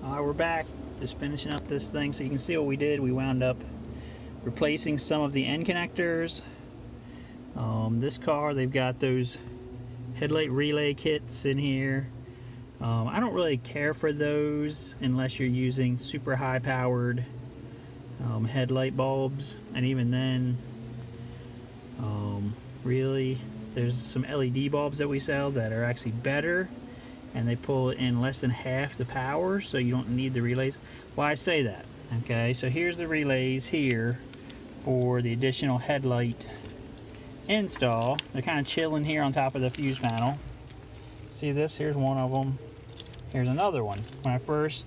We're back, just finishing up this thing. So you can see what we did. We wound up replacing some of the end connectors. This car, they've got those headlight relay kits in here. I don't really care for those unless you're using super high powered headlight bulbs, and even then, really, there's some LED bulbs that we sell that are actually better, and they pull in less than half the power, so you don't need the relays. Why I say that? Okay, so here's the relays here for the additional headlight install. They're kind of chilling here on top of the fuse panel. See this? Here's one of them. Here's another one. When I first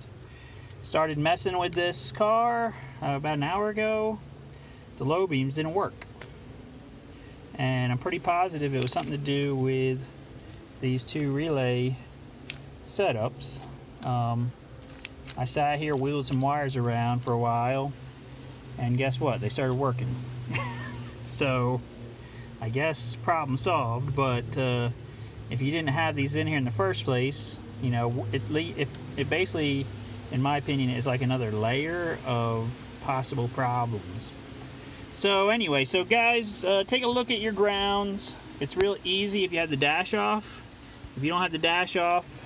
started messing with this car about an hour ago, the low beams didn't work, and I'm pretty positive it was something to do with these two relay setups. I sat here, wheeled some wires around for a while, and guess what? They started working. So I guess problem solved. But if you didn't have these in here in the first place, you know, it basically, in my opinion, is like another layer of possible problems. So anyway, so guys, take a look at your grounds. It's real easy if you have the dash off. If you don't have the dash off,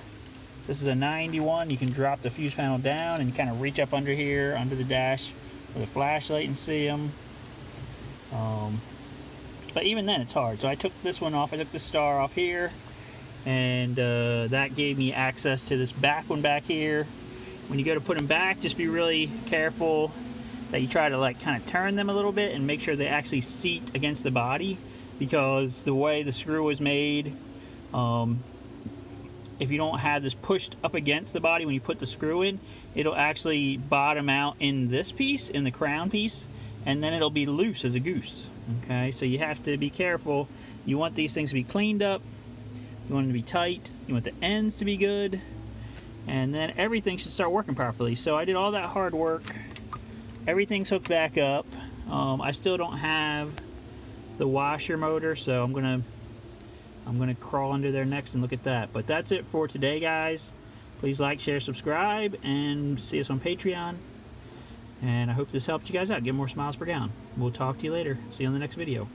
this is a 91. You can drop the fuse panel down and kind of reach up under here, under the dash with a flashlight and see them. But even then, it's hard. So I took this one off. I took the star off here, and that gave me access to this back one back here. When you go to put them back, just be really careful that you try to like kind of turn them a little bit and make sure they actually seat against the body, because the way the screw is made, if you don't have this pushed up against the body when you put the screw in, it'll actually bottom out in this piece, in the crown piece, and then it'll be loose as a goose. Okay, so you have to be careful. You want these things to be cleaned up, you want them to be tight, you want the ends to be good, and then everything should start working properly. So I did all that hard work. Everything's hooked back up. I still don't have the washer motor, so I'm gonna crawl under there next and look at that. But that's it for today, guys. Please like, share, subscribe, and see us on Patreon. And I hope this helped you guys out. Get more smiles per gallon. We'll talk to you later. See you on the next video.